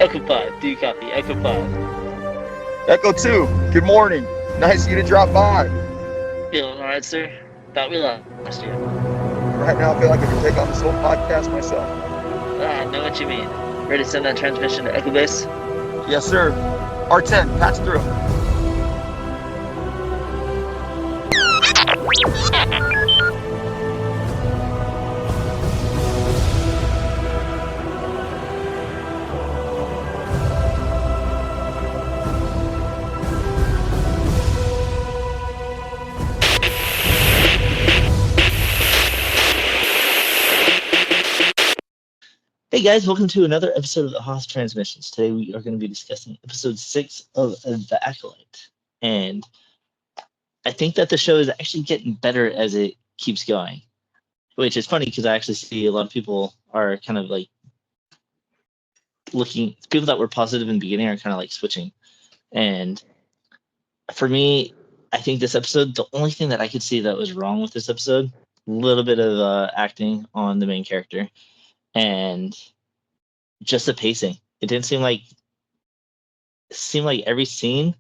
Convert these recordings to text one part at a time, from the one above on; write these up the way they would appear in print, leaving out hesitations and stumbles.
Echo 5, do you copy? Echo 5. Echo 2, good morning. Nice of you to drop by. Feeling alright, sir? Thought we lost you. Right now, I feel like I can take on this whole podcast myself. I know what you mean. Ready to send that transmission to Echo Base? Yes, sir. R10, patch through. Hey guys, welcome to another episode of the Hoth Transmissions. Today we are going to be discussing episode 6 of The Acolyte. And I think that the show is actually getting better as it keeps going. Which is funny because I actually see a lot of people are kind of like looking, people that were positive in the beginning are kind of like switching. And for me, I think this episode, the only thing that I could see that was wrong with this episode, a little bit of acting on the main character. And just the pacing. It didn't seem like every scene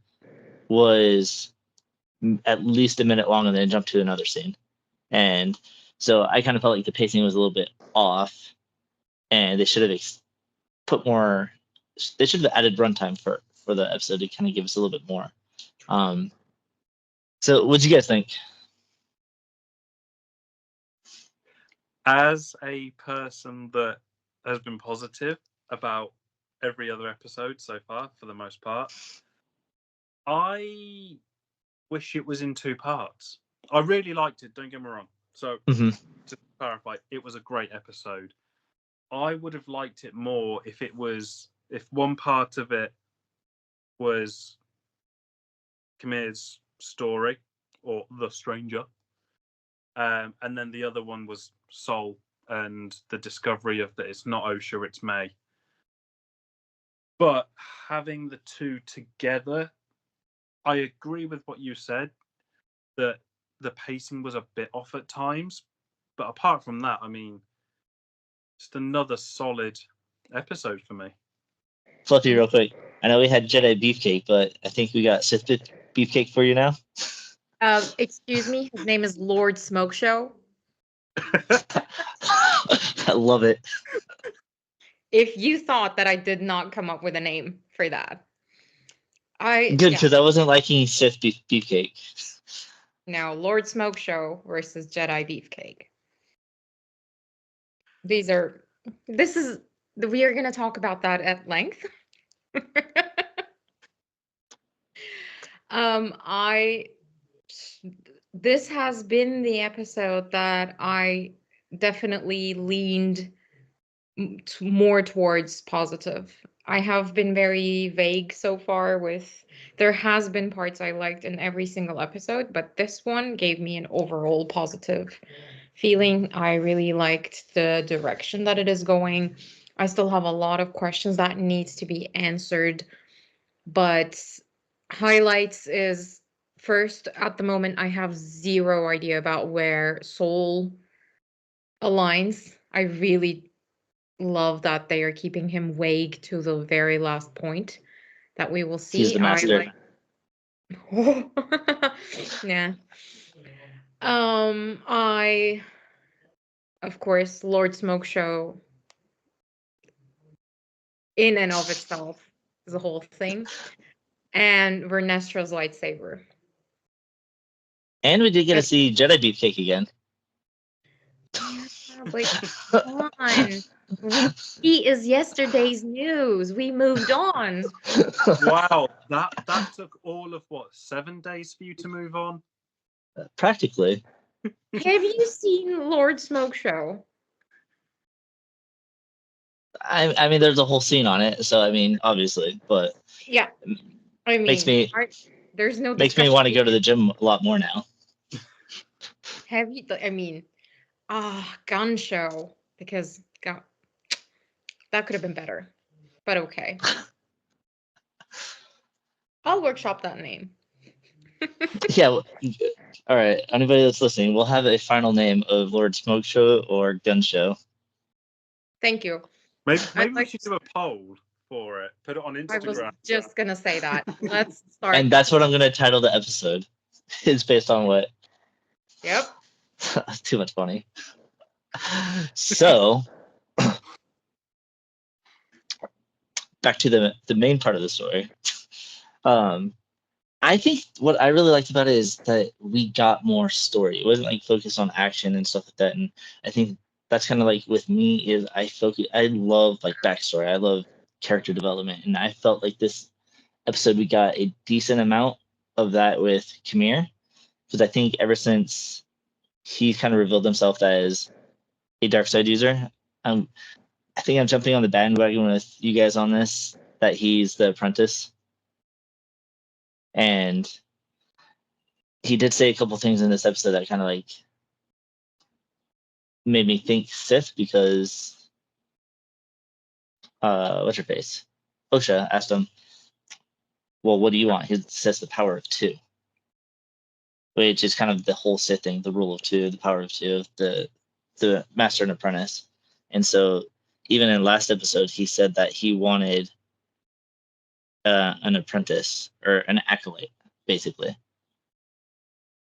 was at least a minute long and then jump to another scene. And so I kind of felt like the pacing was a little bit off and they should have they should have added runtime for the episode to kind of give us a little bit more. So what'd you guys think? As a person that has been positive about every other episode so far, for the most part, I wish it was in 2 parts. I really liked it, don't get me wrong. So, to clarify, it was a great episode. I would have liked it more if one part of it was Kamir's story, or the stranger, and then the other one was Sol and the discovery of that it's not Osha, it's May. But having the two together, I agree with what you said, that the pacing was a bit off at times. But apart from that, I mean, just another solid episode for me. Fluffy, real quick. I know we had Jedi Beefcake, but I think we got Sith Beefcake for you now. Excuse me, his name is Lord Smokeshow. I love it. If you thought that I did not come up with a name for that, Good, because I wasn't liking Sith Beefcake. Now, Lord Smokeshow versus Jedi Beefcake. We are going to talk about that at length. This has been the episode that I definitely leaned more towards positive. I have been very vague so far there has been parts I liked in every single episode, but this one gave me an overall positive feeling. I really liked the direction that it is going. I still have a lot of questions that needs to be answered, but highlights is first, at the moment, I have zero idea about where Sol aligns. I really love that they are keeping him vague to the very last point that we will see. He's the master. Yeah. Of course, Lord Smokeshow in and of itself is a whole thing. And Vernestra's lightsaber. And we did get to see Jedi Beefcake again. Yeah, but come on. He is yesterday's news. We moved on. Wow, that took all of 7 days for you to move on? Practically. Have you seen Lord Smokeshow? I mean, there's a whole scene on it, so I mean, obviously, but yeah, I mean, makes me want to go to the gym a lot more now. Have you? I mean, gun show, because God, that could have been better, but okay. I'll workshop that name. Yeah. All right. Anybody that's listening, we'll have a final name of Lord Smokeshow or Gun Show. Thank you. Maybe I'd we like should do a poll for it. Put it on I was Instagram. just gonna say that. Let's start. And that's what I'm going to title the episode. It's based on what? Yep. Too much funny. So, back to the main part of the story. I think what I really liked about it is that we got more story. It wasn't like focused on action and stuff like that. And I think that's kind of like with me is I love like backstory. I love character development. And I felt like this episode we got a decent amount of that with Kamir. Because I think ever since he kind of revealed himself as a dark side user, I think I'm jumping on the bandwagon with you guys on this, that he's the apprentice. And he did say a couple things in this episode that kind of like made me think Sith, because what's your face? Osha asked him, well, what do you want? He says the power of two, which is kind of the whole Sith thing, the rule of two, the power of two, the master and apprentice. And so even in last episode, he said that he wanted an apprentice or an acolyte, basically.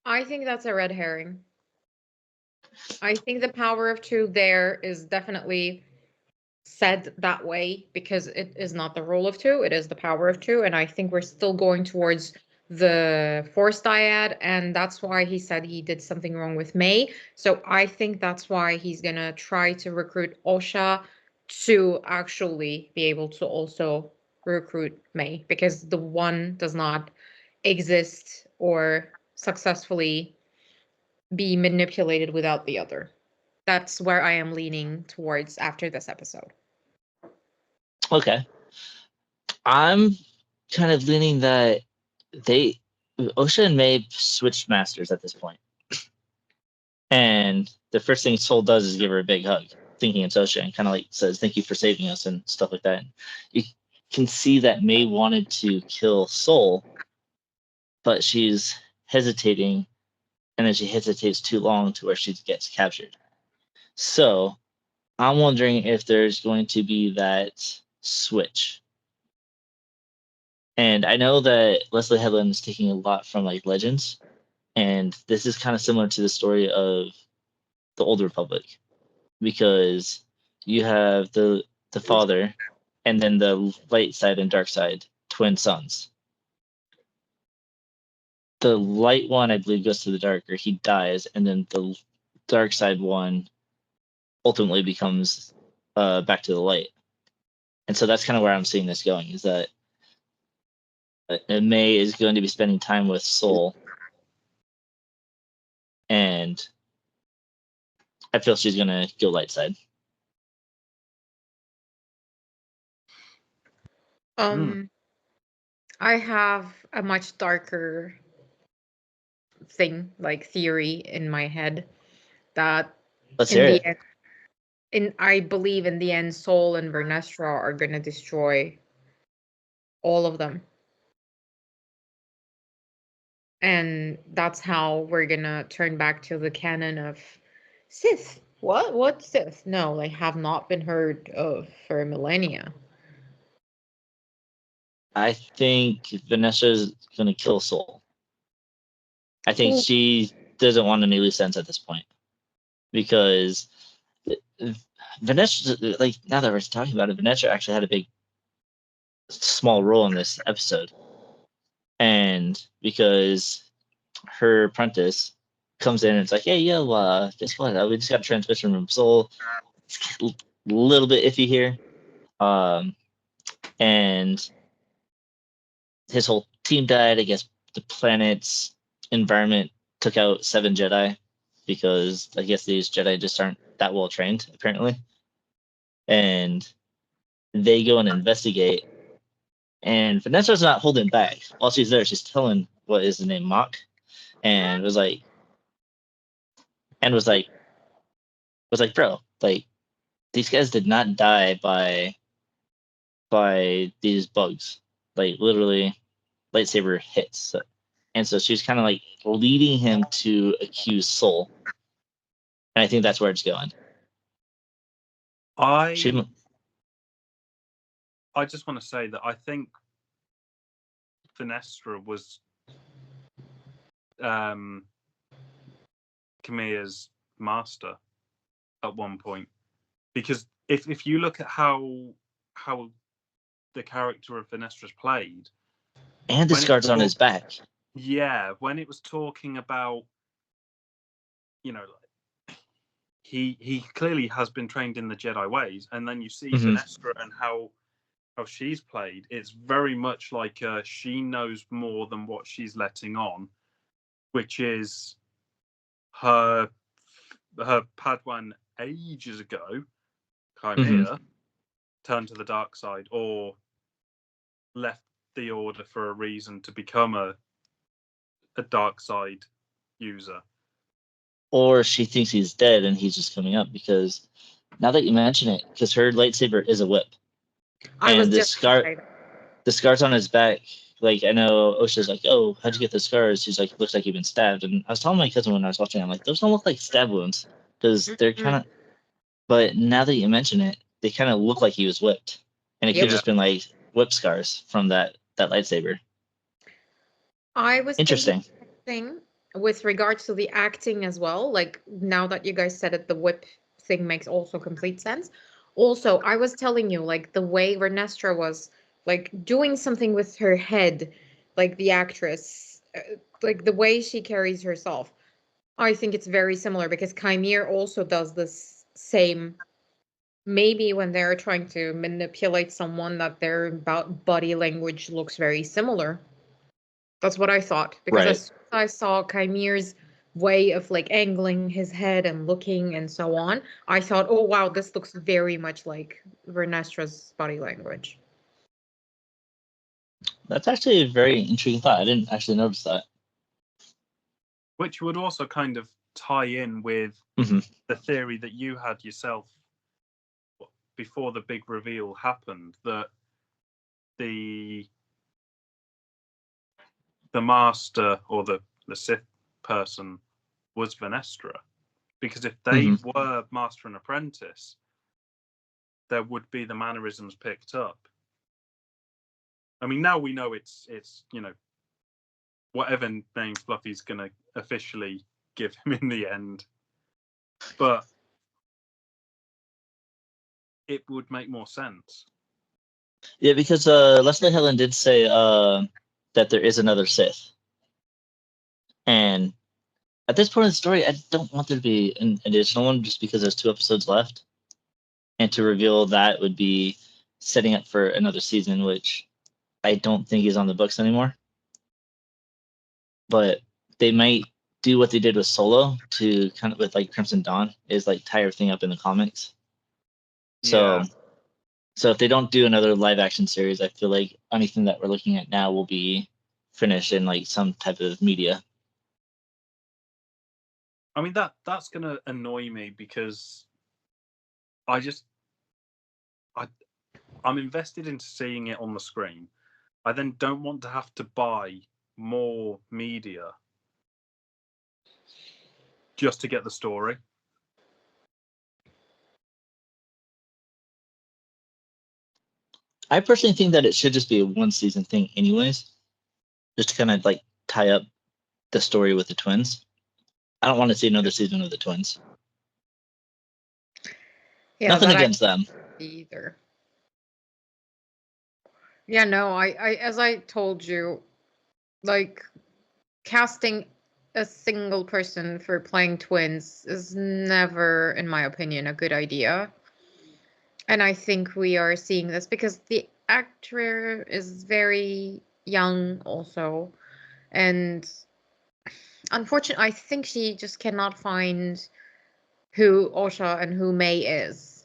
I think that's a red herring. I think the power of two there is definitely said that way because it is not the rule of two, it is the power of two. And I think we're still going towards the force dyad, and that's why he said he did something wrong with May. So I think that's why he's gonna try to recruit Osha to actually be able to also recruit May, because the one does not exist or successfully be manipulated without the other. That's where I am leaning towards after this episode. Okay. I'm kind of leaning that Osha and May switched masters at this point. And the first thing Soul does is give her a big hug, thinking it's Osha, and kind of like says, thank you for saving us and stuff like that. And you can see that May wanted to kill Soul, but she's hesitating, and then she hesitates too long to where she gets captured. So I'm wondering if there's going to be that switch. And I know that Leslie Headland is taking a lot from like Legends, and this is kind of similar to the story of the Old Republic, because you have the father and then the light side and dark side twin sons. The light one, I believe, goes to the dark, or he dies, and then the dark side one ultimately becomes back to the light. And so that's kind of where I'm seeing this going, is that May is going to be spending time with Soul, and I feel she's going to go light side. I have a much darker thing, like theory in my head, that Let's in hear the it. end, I believe in the end, Soul and Vernestra are gonna destroy all of them. And that's how we're gonna turn back to the canon of Sith. What Sith? No, like have not been heard of for millennia. I think Vanessa's going to kill Soul. I think she doesn't want any loose ends at this point, because Vanessa, like, now that we're talking about it, Vanessa actually had a big, small role in this episode. And because her apprentice comes in and it's like, hey, yo, guess what? We just got a transmission from Soul. It's a little bit iffy here. And his whole team died. I guess the planet's environment took out 7 Jedi, because I guess these Jedi just aren't that well trained, apparently. And they go and investigate, and Vanessa's not holding back. While she's there, she's telling, what is his name, Mock, and was like, bro, like, these guys did not die by these bugs. Like, literally, lightsaber hits. And so she's kind of like leading him to accuse Soul. And I think that's where it's going. I just want to say that I think Finestra was Camilla's master at one point, because if you look at how the character of Finestra's played, and the scars on his back. Yeah, when it was talking about, you know, he clearly has been trained in the Jedi ways, and then you see Finestra and how she's played. It's very much like she knows more than what she's letting on, which is her Padawan ages ago, Chimera, turned to the dark side or left the Order for a reason to become a dark side user. Or she thinks he's dead and he's just coming up, because now that you mention it, because her lightsaber is a whip. And the scars on his back, like, I know Osha's like, oh, how'd you get the scars? He's like, looks like you've been stabbed. And I was telling my cousin when I was watching, I'm like, those don't look like stab wounds, because they're kind of, but now that you mention it, they kind of look like he was whipped. And it could have just been like whip scars from that lightsaber. I was interesting thing with regards to the acting as well. Like, now that you guys said it, the whip thing makes also complete sense. Also, I was telling you, like, the way Vernestra was like doing something with her head, like the actress, like the way she carries herself. I think it's very similar, because Chimere also does this same. Maybe when they're trying to manipulate someone, that their body language looks very similar. That's what I thought, because as I saw Chimere's way of like angling his head and looking and so on, I thought, oh wow, this looks very much like Vernestra's body language. That's actually a very intriguing thought. I didn't actually notice that. Which would also kind of tie in with the theory that you had yourself before the big reveal happened, that the master or the Sith person was Vernestra. Because if they were master and apprentice, there would be the mannerisms picked up. I mean, now we know it's you know, whatever name Fluffy's going to officially give him in the end. But it would make more sense. Yeah, because Leslie Helen did say that there is another Sith. And at this point in the story, I don't want there to be an additional one, just because there's 2 episodes left. And to reveal that would be setting up for another season, which I don't think is on the books anymore. But they might do what they did with Solo, to kind of, with like Crimson Dawn, is like tie everything up in the comics. So if they don't do another live action series, I feel like anything that we're looking at now will be finished in like some type of media. I mean, that's going to annoy me, because I'm invested into seeing it on the screen. I then don't want to have to buy more media just to get the story. I personally think that it should just be a 1-season thing anyways, just to kind of like tie up the story with the twins. I don't want to see another season of the twins. Yeah, nothing against them either. Yeah, no, I as I told you, like, casting a single person for playing twins is never, in my opinion, a good idea. And I think we are seeing this because the actor is very young also. And unfortunately, I think she just cannot find who Osha and who May is.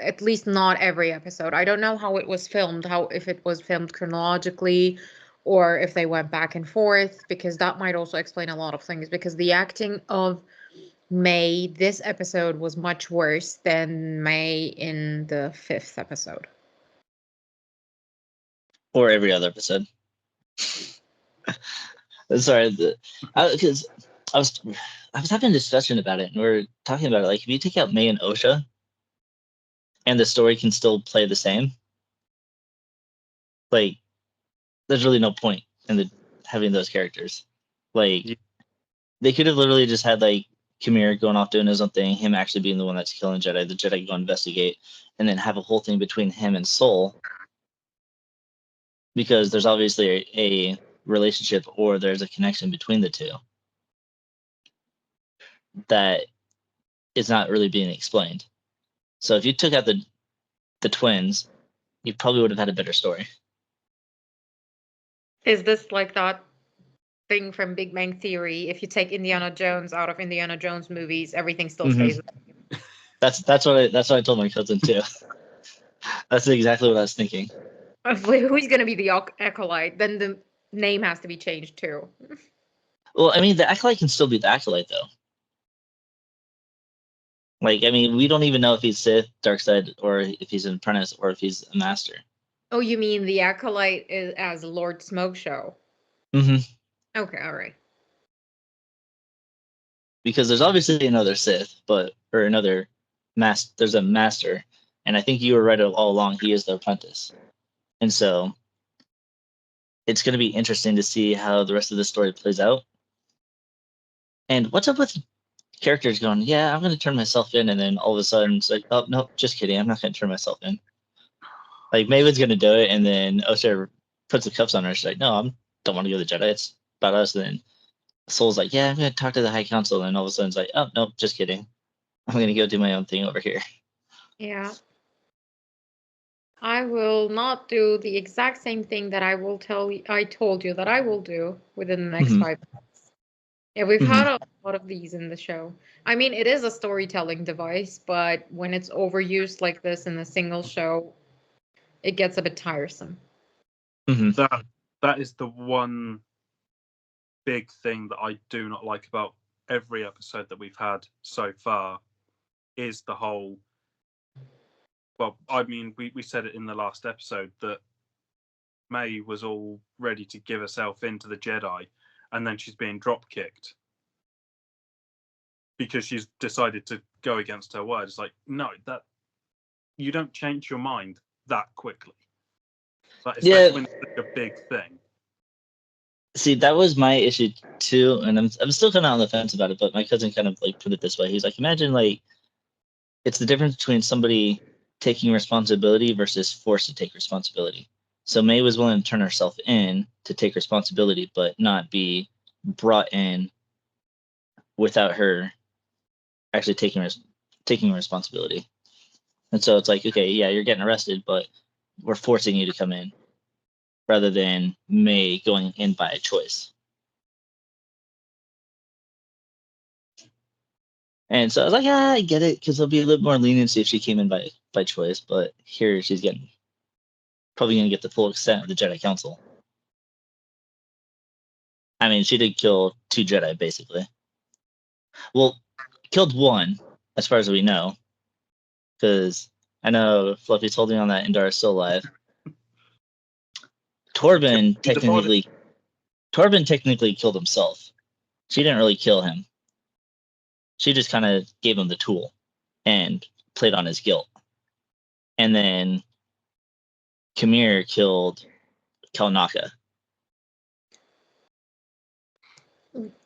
At least not every episode. I don't know how it was filmed, if it was filmed chronologically or if they went back and forth, because that might also explain a lot of things, because the acting of May this episode was much worse than May in the 5th episode. or every other episode. Sorry, because I was having a discussion about it, and we are talking about it. Like, if you take out May and Osha, and the story can still play the same, like, there's really no point in having those characters. Like, Yeah. they could have literally just had like Kamir going off doing his own thing, him actually being the one that's killing Jedi, the Jedi go investigate, and then have a whole thing between him and Soul, because there's obviously a relationship or there's a connection between the two that is not really being explained. So if you took out the twins, you probably would have had a better story. Is this like that thing from Big Bang Theory? If you take Indiana Jones out of Indiana Jones movies, everything still stays the same. That's what I told my cousin too. That's exactly what I was thinking. Who's gonna be the Acolyte? Then the name has to be changed too. Well, I mean, the Acolyte can still be the Acolyte, though. Like, I mean, we don't even know if he's Sith, Dark Side, or if he's an apprentice, or if he's a master. Oh, you mean the Acolyte is as Lord Smokeshow? Mm-hmm. Okay, all right. Because there's obviously another Sith, or another there's a master, and I think you were right all along. He is the apprentice, and so it's going to be interesting to see how the rest of the story plays out. And what's up with characters going, yeah, I'm going to turn myself in, and then all of a sudden it's like, oh, no, just kidding. I'm not going to turn myself in. Like, Maven's going to do it, and then Osha puts the cuffs on her. She's like, no, I don't want to go to the Jedi. It's about us. And then Soul's like, yeah, I'm going to talk to the High Council. And all of a sudden it's like, oh, no, just kidding. I'm going to go do my own thing over here. Yeah. I will not do the exact same thing that I told you that I will do within the next 5 minutes. Yeah, we've had a lot of these in the show. I mean, it is a storytelling device, but when it's overused like this in a single show, it gets a bit tiresome. That is the one big thing that I do not like about every episode that we've had so far, is the whole, well, I mean, we said it in the last episode that May was all ready to give herself into the Jedi, and then she's being drop kicked because she's decided to go against her word. It's like, no, that you don't change your mind that quickly. Like, especially when it's such a big thing. See, that was my issue too, and I'm still kind of on the fence about it. But my cousin kind of like put it this way. He's like, imagine like it's the difference between somebody taking responsibility versus forced to take responsibility. So May was willing to turn herself in to take responsibility, but not be brought in without her actually taking responsibility. And so it's like, okay, yeah, you're getting arrested, but we're forcing you to come in, rather than May going in by a choice. And so I was like, I get it, because there'll be a little more leniency if she came in by choice. But here she's probably going to get the full extent of the Jedi Council. I mean, she did kill 2 Jedi, basically. Well, killed 1, as far as we know. Because I know Fluffy's holding on that Indara is still alive. Torben technically killed himself. She didn't really kill him. She just kind of gave him the tool and played on his guilt. And then Kamir killed Kalnaka.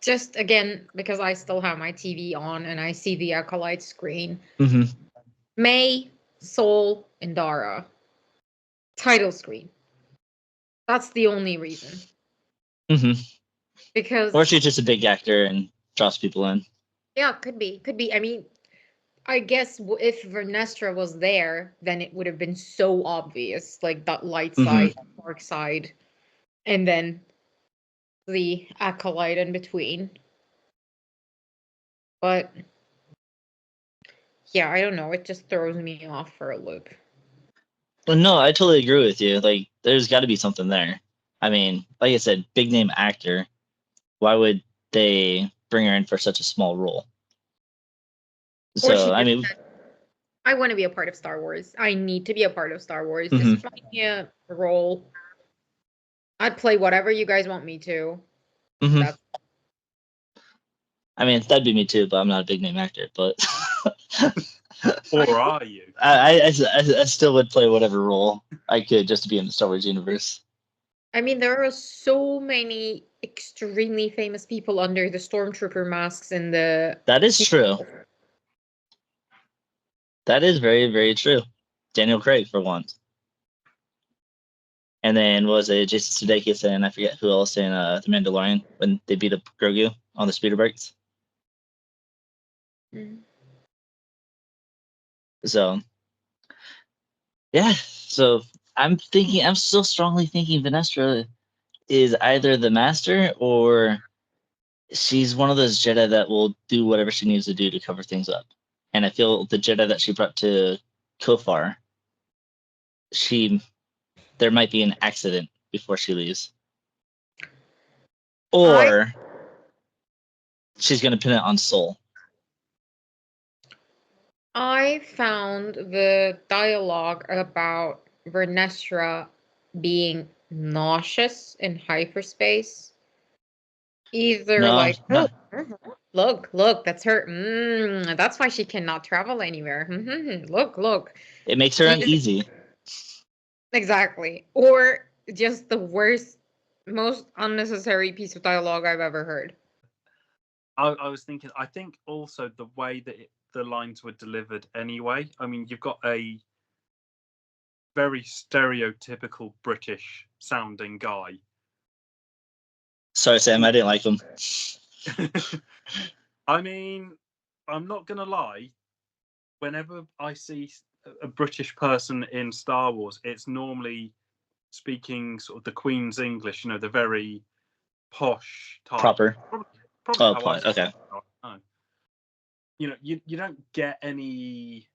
Just again, because I still have my TV on and I see the Acolyte screen. May, Soul, and Dara. Title screen. That's the only reason. Because, or she's just a big actor and draws people in. Yeah, could be. I mean, I guess if Vernestra was there, then it would have been so obvious, like that light side, dark side, and then the Acolyte in between. But yeah, I don't know. It just throws me off for a loop. Well, no, I totally agree with you. Like, there's got to be something there. I mean, like I said, big name actor. Why would they bring her in for such a small role? So, I mean, I want to be a part of Star Wars. I need to be a part of Star Wars. Just find me a role. I'd play whatever you guys want me to. Mhm. That's I mean, that'd be me too, but I'm not a big name actor. But Or are you? I still would play whatever role I could just to be in the Star Wars universe. I mean, there are so many extremely famous people under the stormtrooper masks in the. That is true. That is very, very true. Daniel Craig, for one. And then what was it Jason Sudeikis and I forget who else in The Mandalorian when they beat up Grogu on the speeder bikes. Mhm. So, yeah. So I'm still strongly thinking Vanessa is either the master or she's one of those Jedi that will do whatever she needs to do to cover things up. And I feel the Jedi that she brought to Kofar, there might be an accident before she leaves. Or she's going to pin it on Soul. I found the dialogue about Vernestra being nauseous in hyperspace. Either No, like, no. look, that's her. That's why she cannot travel anywhere. Look. It makes her uneasy. Exactly. Or just the worst, most unnecessary piece of dialogue I've ever heard. I was thinking, I think also the way that the lines were delivered anyway. I mean, you've got a very stereotypical British sounding guy. Sorry, Sam, I didn't like him. I mean, I'm not going to lie. Whenever I see a British person in Star Wars, it's normally speaking sort of the Queen's English, the very posh type. Proper. Probably how point. Okay. You don't get any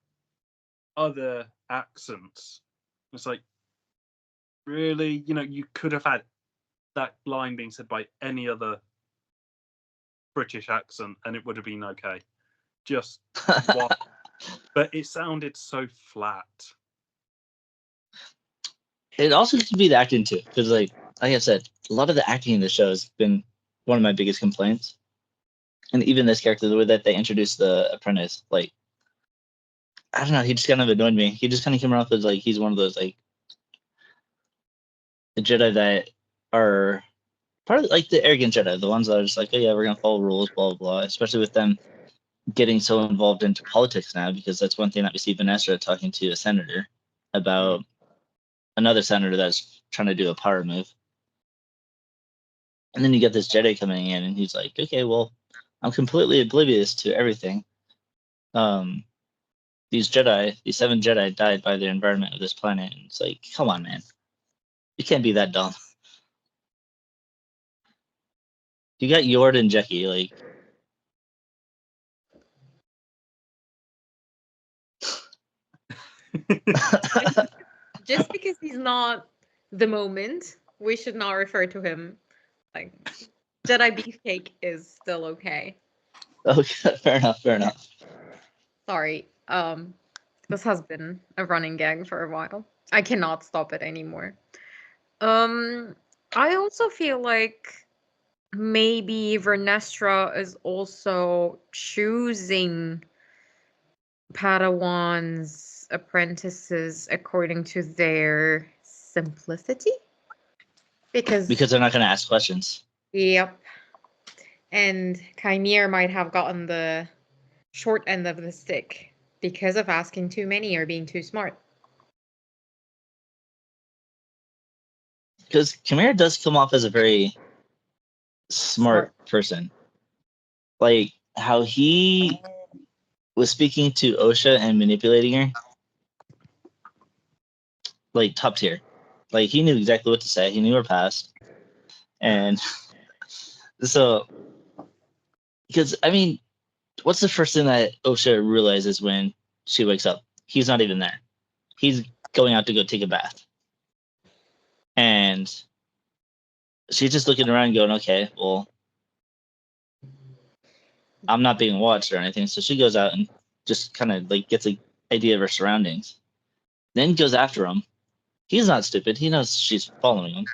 other accents. It's like, really, you could have had that line being said by any other British accent and it would have been okay. Just what? But it sounded so flat. It also could be the acting too, because like I said, a lot of the acting in the show has been one of my biggest complaints. And even this character, the way that they introduced the apprentice, like I don't know, he just kind of annoyed me. He just kind of came off as like he's one of those like the Jedi that are part of like the arrogant Jedi, the ones that are just like, oh yeah, we're gonna follow rules, blah blah blah. Especially with them getting so involved into politics now, because that's one thing that we see Vanessa talking to a senator about another senator that's trying to do a power move. And then you get this Jedi coming in, and he's like, okay, well, I'm completely oblivious to everything. These 7 Jedi died by the environment of this planet. And it's like, come on, man. You can't be that dumb. You got Yord and Jecki, like. Just because he's not the moment, we should not refer to him like Jedi Beefcake is still okay. Okay, fair enough. Sorry. This has been a running gag for a while. I cannot stop it anymore. I also feel like maybe Vernestra is also choosing Padawans, apprentices according to their simplicity. Because they're not going to ask questions. Yep. And Kynir might have gotten the short end of the stick because of asking too many or being too smart. Because Chimera does come off as a very smart person. Like how he was speaking to Osha and manipulating her. Like top tier. Like he knew exactly what to say. He knew her past. And so, because I mean, what's the first thing that Osha realizes when she wakes up? He's not even there. He's going out to go take a bath. And she's just looking around going, okay, well, I'm not being watched or anything. So she goes out and just kind of like gets an idea of her surroundings. Then goes after him. He's not stupid. He knows she's following him.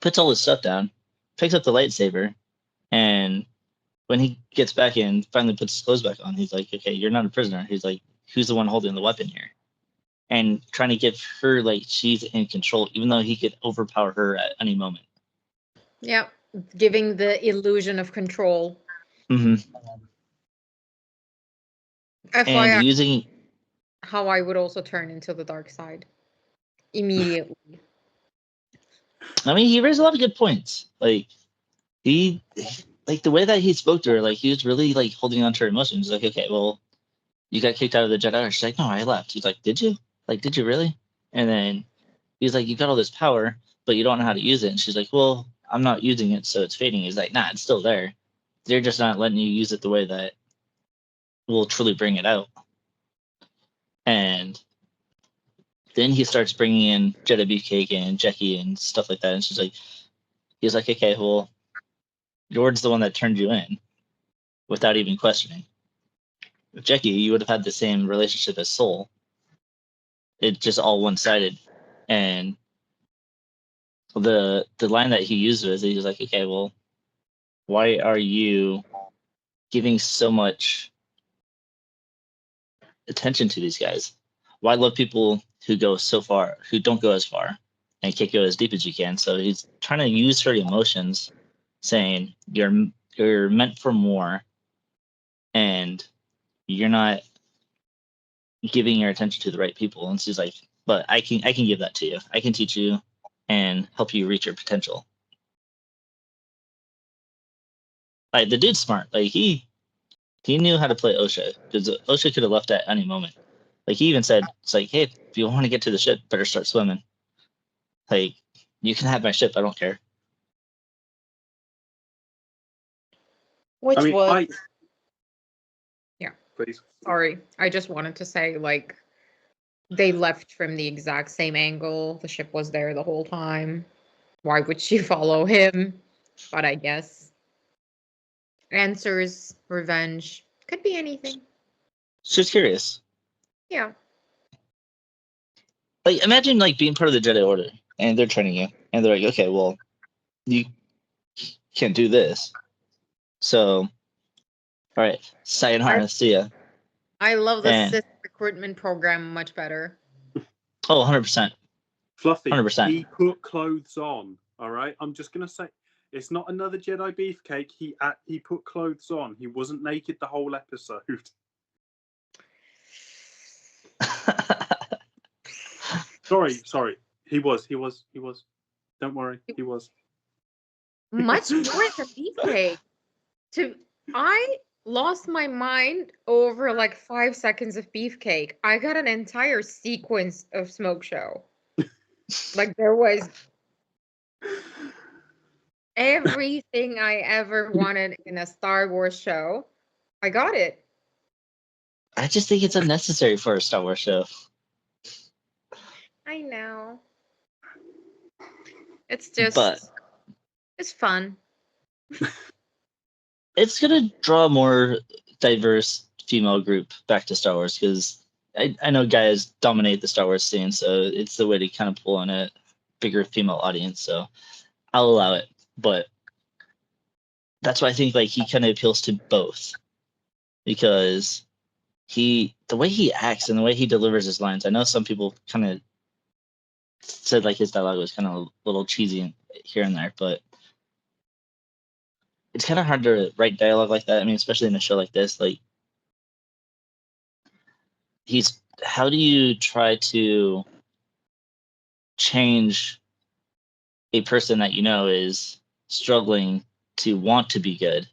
Puts all his stuff down, picks up the lightsaber, and when he gets back in, finally puts his clothes back on, he's like, okay, you're not a prisoner. He's like, who's the one holding the weapon here? And trying to give her like she's in control, even though he could overpower her at any moment. Yeah, giving the illusion of control. Mm-hmm. FYI, And using how I would also turn into the dark side immediately. I mean, he raised a lot of good points. Like he like the way that he spoke to her, like he was really like holding on to her emotions. Like, okay, well, you got kicked out of the Jedi Order. She's like, no, I left. He's like, did you? Like, did you really? And then he's like, you got all this power, but you don't know how to use it. And she's like, well, I'm not using it, so it's fading. He's like, nah, it's still there. They're just not letting you use it the way that will truly bring it out. And then he starts bringing in Jedi Beefcake and Jackie and stuff like that. And she's like, he's like, okay, well, Yord's the one that turned you in without even questioning. With Jackie, you would have had the same relationship as Soul. It's just all one-sided. And the line that he used was, he was like, okay, well, why are you giving so much attention to these guys? Why love people who go so far, who don't go as far, and can't go as deep as you can? So he's trying to use her emotions, saying you're meant for more, and you're not giving your attention to the right people. And she's like, but I can give that to you. I can teach you and help you reach your potential. Like the dude's smart. Like he knew how to play Osha, because Osha could have left at any moment. Like he even said, it's like, hey, if you want to get to the ship, better start swimming. Like, you can have my ship, I don't care. Which was yeah, please. Sorry, I just wanted to say, like, they left from the exact same angle. The ship was there the whole time. Why would she follow him? But I guess answers, revenge, could be anything. Just curious. Yeah. Like, imagine like being part of the Jedi Order, and they're training you, and they're like, okay, well, you can't do this. So, all right, sayonara, see ya. I love the Sith recruitment program much better. Oh, 100%. Fluffy, 100%. He put clothes on, all right? I'm just going to say, it's not another Jedi beefcake. He put clothes on. He wasn't naked the whole episode. Sorry. He was. Don't worry, he was. Much more than beefcake. I lost my mind over like 5 seconds of beefcake. I got an entire sequence of Smokeshow. Like there was everything I ever wanted in a Star Wars show. I got it. I just think it's unnecessary for a Star Wars show. I know. It's just, it's fun. It's gonna draw a more diverse female group back to Star Wars, because I know guys dominate the Star Wars scene, so it's the way to kind of pull in a bigger female audience. So I'll allow it, but that's why I think like he kind of appeals to both, because the way he acts and the way he delivers his lines. I know some people kind of said like his dialogue was kind of a little cheesy here and there, but it's kind of hard to write dialogue like that. I mean, especially in a show like this, like how do you try to change a person that you know is struggling to want to be good,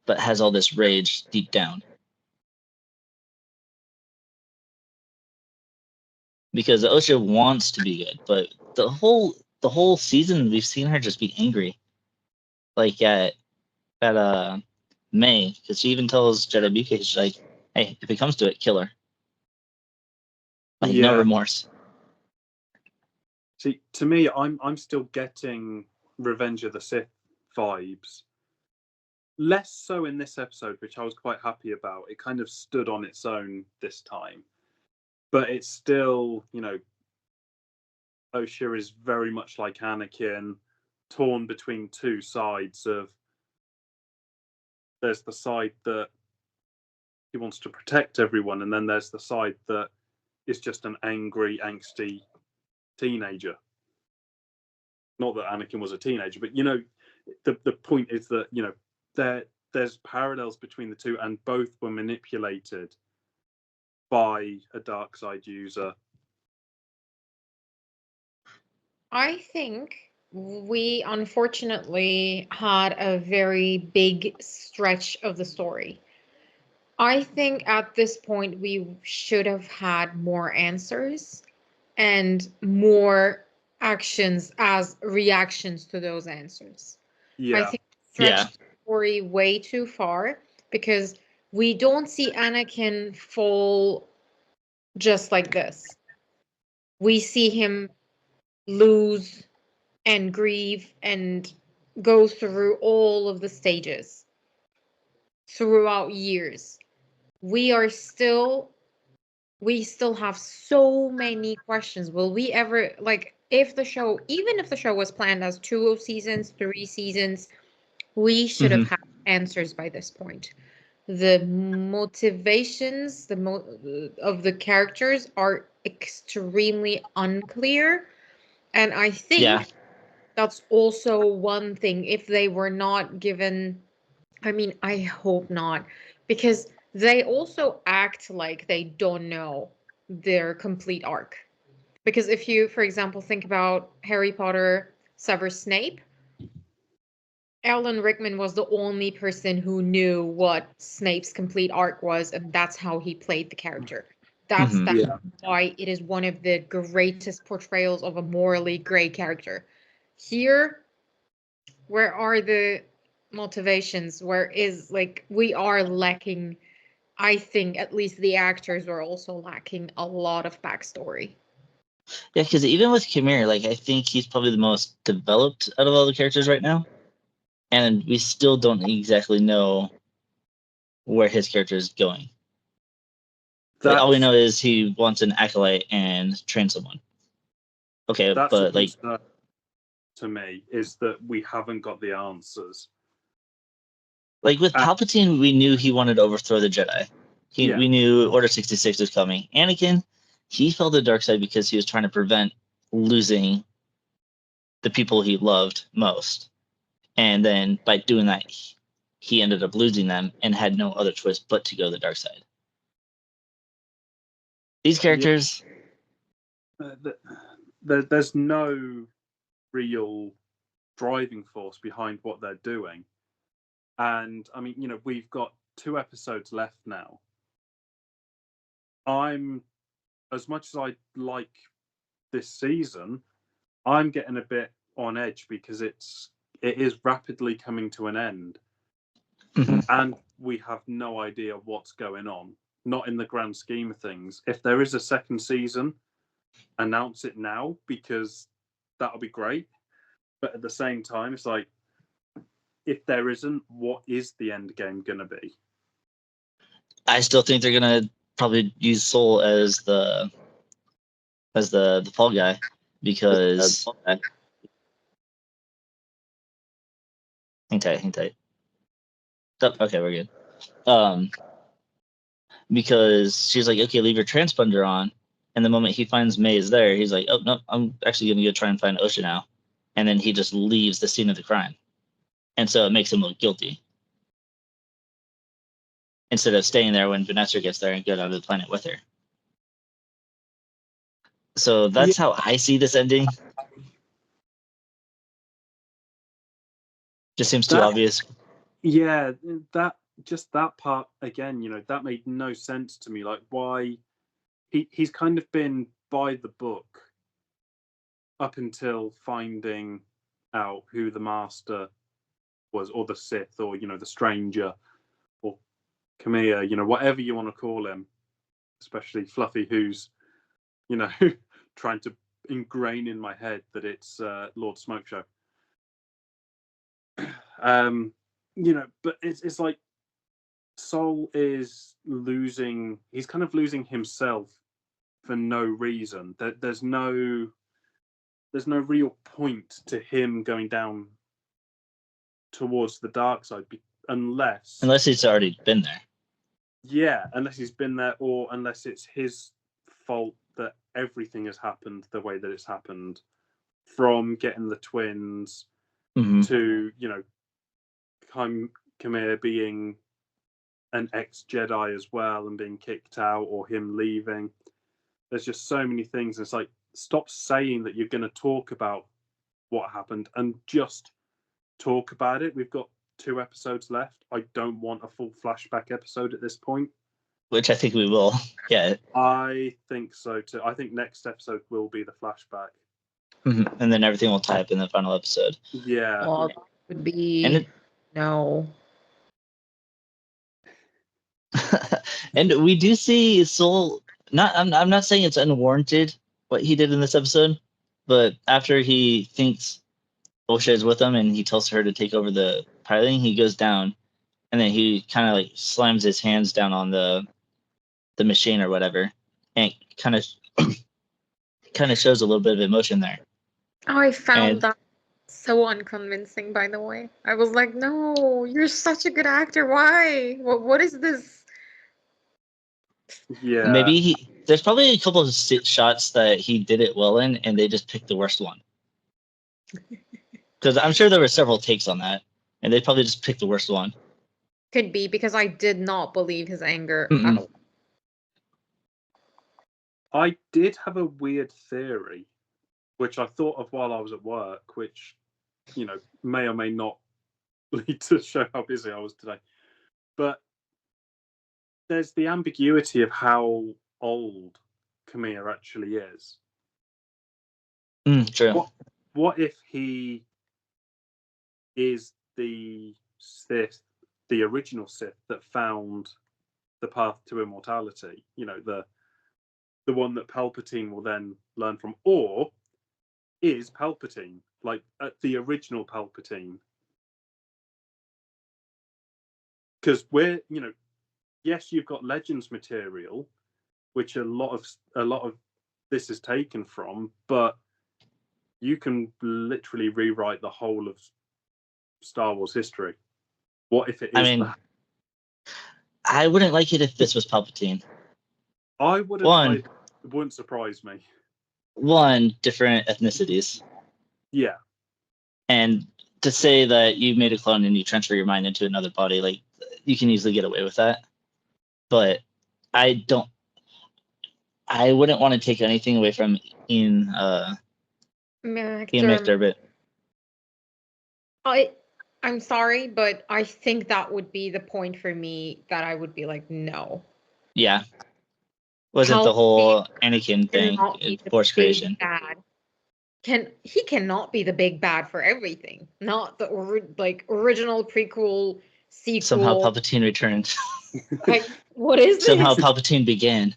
but has all this rage deep down? Because Osha wants to be good, but the whole season we've seen her just be angry, like at May, because she even tells Jedi BK, she's like, "Hey, if it comes to it, kill her." Like no remorse. See, to me, I'm still getting Revenge of the Sith vibes. Less so in this episode, which I was quite happy about. It kind of stood on its own this time. But it's still, Osha is very much like Anakin. torn between two sides of. There's the side that he wants to protect everyone, and then there's the side that is just an angry, angsty teenager. Not that Anakin was a teenager, but the point is that there's parallels between the two, and both were manipulated by a dark side user. I think we unfortunately had a very big stretch of the story. I think at this point we should have had more answers and more actions as reactions to those answers. I think we stretched the story way too far because we don't see Anakin fall just like this. We see him lose and grieve and go through all of the stages throughout years. We still have so many questions. Will we ever, like, even if the show was planned as 2 seasons, 3 seasons, we should have had answers by this point. The motivations of the characters are extremely unclear, and I think that's also one thing. If they were not given, I mean, I hope not, because they also act like they don't know their complete arc. Because if you, for example, think about Harry Potter Severus Snape, Alan Rickman was the only person who knew what Snape's complete arc was, and that's how he played the character. That's why it is one of the greatest portrayals of a morally gray character. Here, where are the motivations? We are lacking. I think at least the actors are also lacking a lot of backstory. Yeah, because even with Khmer, I think he's probably the most developed out of all the characters right now, and we still don't exactly know where his character is going. All we know is he wants an acolyte and train someone. Okay, that's but to me is that we haven't got the answers. With Palpatine, we knew he wanted to overthrow the Jedi. We knew Order 66 was coming. Anakin, he fell to the dark side because he was trying to prevent losing the people he loved most. And then by doing that, he ended up losing them and had no other choice but to go to the dark side. These characters... There's no real driving force behind what they're doing. And, I mean, we've got 2 episodes left now. As much as I like this season, I'm getting a bit on edge because it is rapidly coming to an end. And we have no idea what's going on. Not in the grand scheme of things. If there is a second season, announce it now, because that'll be great. But at the same time, it's like, if there isn't, what is the end game going to be? I still think they're going to probably use Soul as the fall guy, because... Hang tight. Oh, okay, we're good. Because she's like, okay, leave your transponder on. And the moment he finds May is there, he's like, oh, no, I'm actually going to go try and find Osha now. And then he just leaves the scene of the crime. And so it makes him look guilty. Instead of staying there when Vanessa gets there and go down to the planet with her. So that's how I see this ending. Just seems too obvious. Yeah, that part, again, that made no sense to me. Like, why... He's kind of been by the book up until finding out who the Master was, or the Sith, or the Stranger, or Khmer, whatever you want to call him, especially Fluffy, who's trying to ingrain in my head that it's Lord Smokeshow. But it's like Sol is losing. He's kind of losing himself for no reason. There's no there's no real point to him going down towards the dark side unless he's already been there. Yeah, unless he's been there, or unless it's his fault that everything has happened the way that it's happened, from getting the twins to, you know, Khmer being an ex-Jedi as well and being kicked out, or him leaving. There's just so many things. It's like, stop saying that you're going to talk about what happened and just talk about it. We've got 2 episodes left. I don't want a full flashback episode at this point. Which I think we will. Yeah. I think so too. I think next episode will be the flashback. And then everything will tie up in the final episode. Yeah. Well, that would be no. And we do see Soul. I'm not saying it's unwarranted what he did in this episode, but after he thinks Osha is with him and he tells her to take over the piloting, he goes down, and then he kind of like slams his hands down on the machine or whatever, and kind of shows a little bit of emotion there. Oh, I found that so unconvincing, by the way. I was like, no, you're such a good actor. Why? What is this? Yeah. Maybe there's probably a couple of shots that he did it well in, and they just picked the worst one. Because I'm sure there were several takes on that, and they probably just picked the worst one. Could be, because I did not believe his anger at all. I did have a weird theory, which I thought of while I was at work, which, you know, may or may not lead to show how busy I was today. But there's the ambiguity of how old Khmer actually is. True. What if he is the Sith, the original Sith that found the path to immortality? You know, the one that Palpatine will then learn from, or is Palpatine like the original Palpatine? Because we're, you know, yes, you've got Legends material, which a lot of this is taken from, but you can literally rewrite the whole of Star Wars history. What if it is that? I wouldn't like it if this was Palpatine. I wouldn't. It wouldn't surprise me. One, different ethnicities. Yeah. And to say that you made a clone and you transfer your mind into another body, like, you can easily get away with that. But I wouldn't want to take anything away from Ian McDermott. I'm sorry, but I think that would be the point for me that I would be like, no. Yeah. Wasn't the whole Anakin thing in Force creation. He cannot be the big bad for everything. Not the original prequel sequel. Somehow Palpatine returned. Like, what is this? Somehow Palpatine began.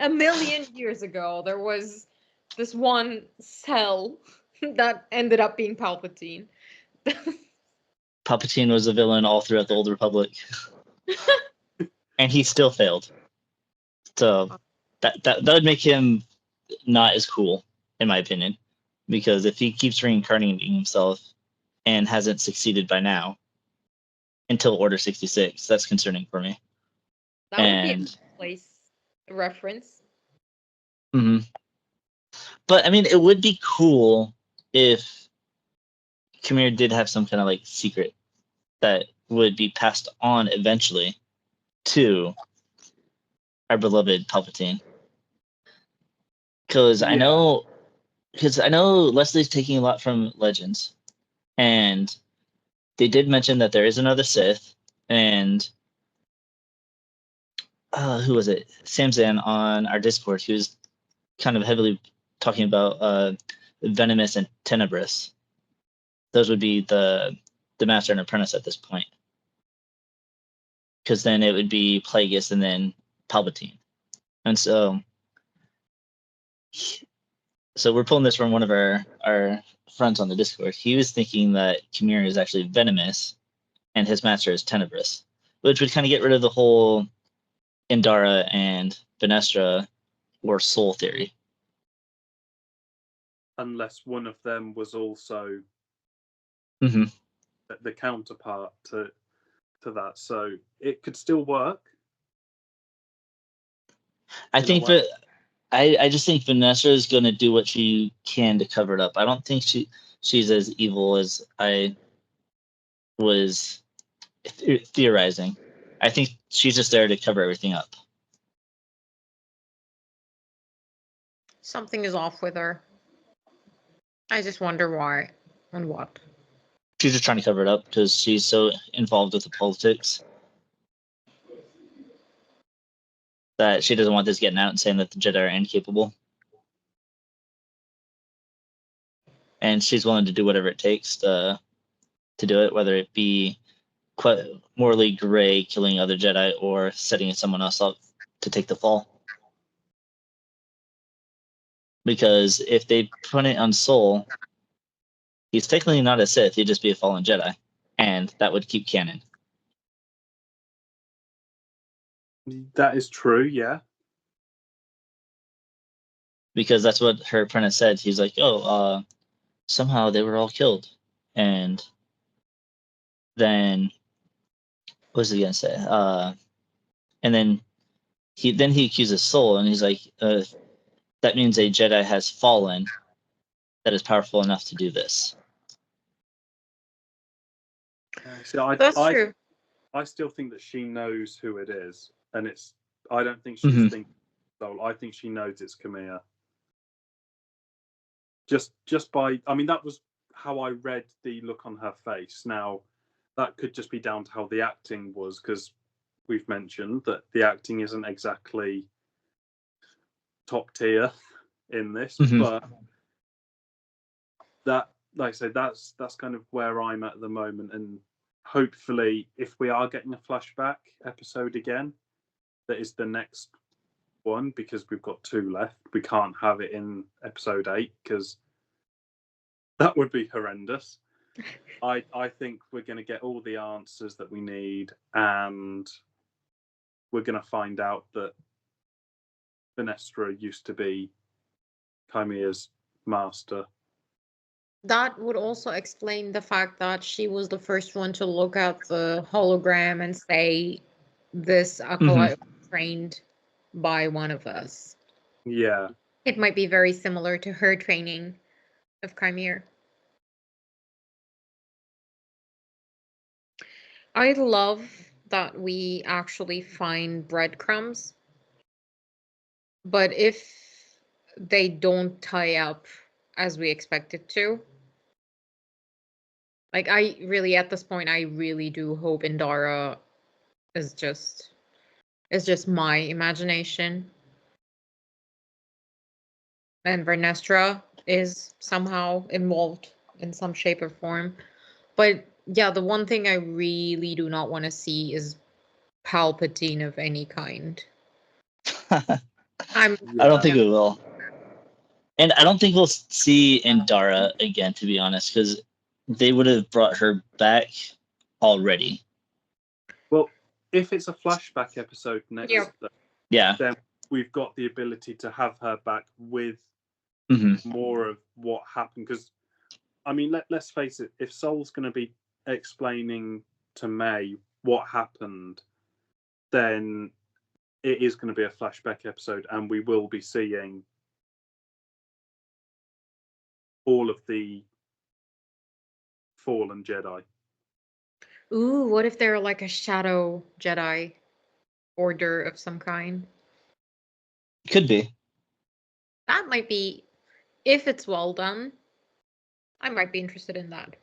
A million years ago, there was this one cell that ended up being Palpatine. Palpatine was a villain all throughout the Old Republic. And he still failed. So that would make him not as cool, in my opinion. Because if he keeps reincarnating himself and hasn't succeeded by now until Order 66, that's concerning for me. That would be a place reference. But I mean, it would be cool if Khmer did have some kind of like secret that would be passed on eventually to our beloved Palpatine. Because I know Leslie's taking a lot from Legends, and they did mention that there is another Sith, and who was it? Samzan on our Discord, he was kind of heavily talking about Venomous and Tenebrous. Those would be the Master and Apprentice at this point. Because then it would be Plagueis and then Palpatine. And so we're pulling this from one of our friends on the Discord. He was thinking that Khmer is actually Venomous and his master is Tenebrous, which would kind of get rid of the whole Indara and Venestra or soul theory. unless one of them was also Mm-hmm. the counterpart to that. So it could still work. I think that I just think Vanessa is going to do what she can to cover it up. I don't think she's as evil as I was theorizing. I think she's just there to cover everything up. Something is off with her. I just wonder why and what. She's just trying to cover it up because she's so involved with the politics that she doesn't want this getting out and saying that the Jedi are incapable. And she's willing to do whatever it takes to do it, whether it be quite morally gray, killing other Jedi, or setting someone else up to take the fall. Because if they put it on Soul, he's technically not a Sith, he'd just be a fallen Jedi. And that would keep canon. That is true, yeah. Because that's what her apprentice said. He's like, somehow they were all killed. And then, what was he going to say? And then he accuses Soul, and he's like, that means a Jedi has fallen that is powerful enough to do this. So That's true. I still think that she knows who it is, and I don't think she's thinking Soul. I think she knows it's Camilla. Just by, I mean, that was how I read the look on her face. Now, that could just be down to how the acting was, because we've mentioned that the acting isn't exactly top tier in this, but that, like I say, that's kind of where I'm at the moment. And hopefully, if we are getting a flashback episode again, that is the next one, because we've got 2 left. We can't have it in episode 8 because that would be horrendous. I think we're going to get all the answers that we need, and we're going to find out that Vanessa used to be Chimea's master. That would also explain the fact that she was the first one to look at the hologram and say, this acolyte was trained by one of us. Yeah. It might be very similar to her training of Chimere. I love that we actually find breadcrumbs, but if they don't tie up as we expect it to, like, I really, at this point, I really do hope Indara is just my imagination, and Vernestra is somehow involved in some shape or form. But yeah, the one thing I really do not want to see is Palpatine of any kind. I don't think we will. And I don't think we'll see Indara again, to be honest, because they would have brought her back already. Well, if it's a flashback episode next, then we've got the ability to have her back with more of what happened. Because, I mean, let's face it, if Soul's going to be explaining to May what happened, then it is going to be a flashback episode, and we will be seeing all of the fallen Jedi. Ooh, what if they're like a shadow Jedi order of some kind? Could be. That might be, if it's well done, I might be interested in that.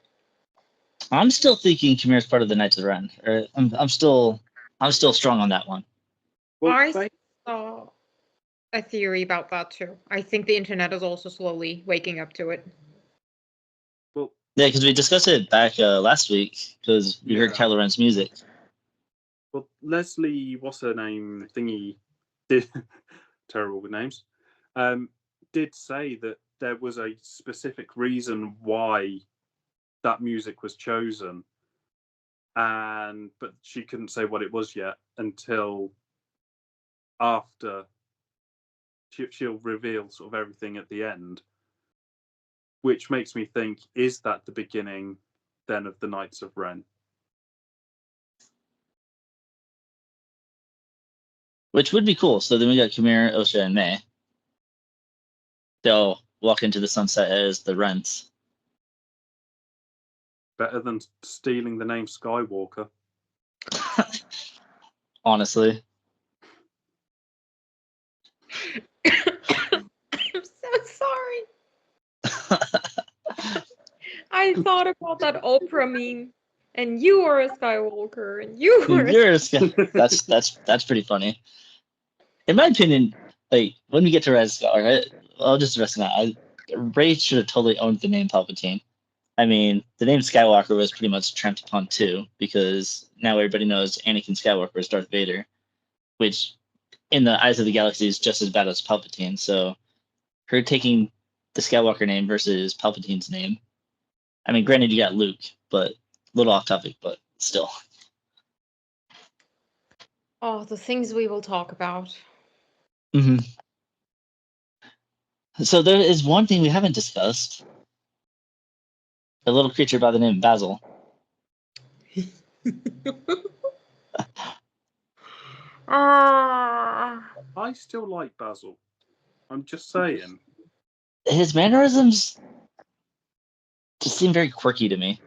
I'm still thinking Chimere's part of the Knights of Ren. I'm still strong on that one. Well, I saw a theory about that too. I think the internet is also slowly waking up to it. Well, yeah, because we discussed it back last week because we heard Kylo Ren's music. Well, Leslie, what's her name? Thingy, did terrible with names. Did say that there was a specific reason why that music was chosen, but she couldn't say what it was yet until after she'll reveal sort of everything at the end. which makes me think, is that the beginning then of the Knights of Ren? Which would be cool. So then we got Khmer, Osha, and May. They'll walk into the sunset as the Rents. Better than stealing the name Skywalker. Honestly. I'm so sorry. I thought about that Oprah meme, and you are a Skywalker, and you were. That's pretty funny. In my opinion, like when we get to Red Scar, I'll just rest that. Ray should have totally owned the name Palpatine. I mean, the name Skywalker was pretty much tramped upon too, because now everybody knows Anakin Skywalker is Darth Vader, which, in the eyes of the galaxy, is just as bad as Palpatine. So, her taking the Skywalker name versus Palpatine's name. I mean, granted, you got Luke, but a little off topic, but still. Oh, the things we will talk about. Mm-hmm. So there is one thing we haven't discussed. A little creature by the name of Basil. I still like Basil. I'm just saying. His mannerisms just seem very quirky to me.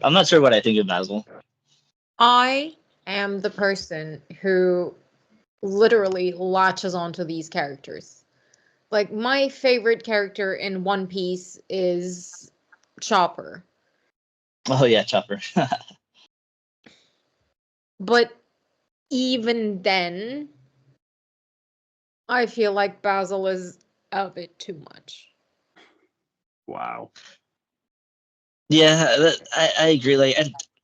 I'm not sure what I think of Basil. I am the person who literally latches onto these characters. Like, my favorite character in One Piece is Chopper. Oh yeah, Chopper. But even then, I feel like Basil is a bit too much. Wow. Yeah, I agree. Like,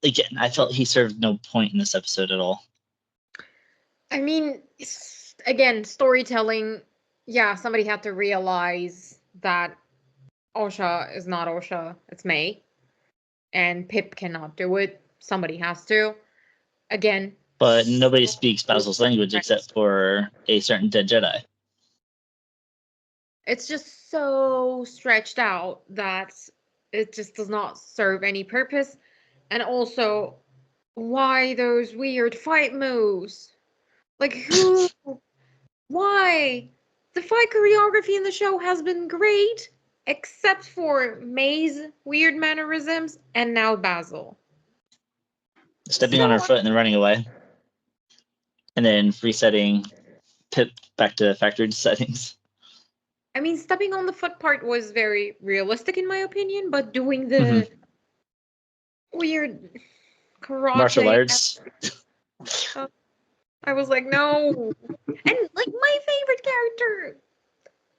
again, I felt he served no point in this episode at all. I mean, again, storytelling. Yeah, somebody had to realize that Osha is not Osha, it's May. And Pip cannot do it. Somebody has to. Again. But nobody speaks Basil's language except for a certain dead Jedi. It's just so stretched out that it just does not serve any purpose. And also, why those weird fight moves? Like, who? Why? The fight choreography in the show has been great, except for May's weird mannerisms and now Basil. Stepping on her foot and then running away. And then resetting Pip back to factory settings. I mean, stepping on the foot part was very realistic in my opinion, but doing the weird karate Martial arts. I was like, no. And like, my favorite character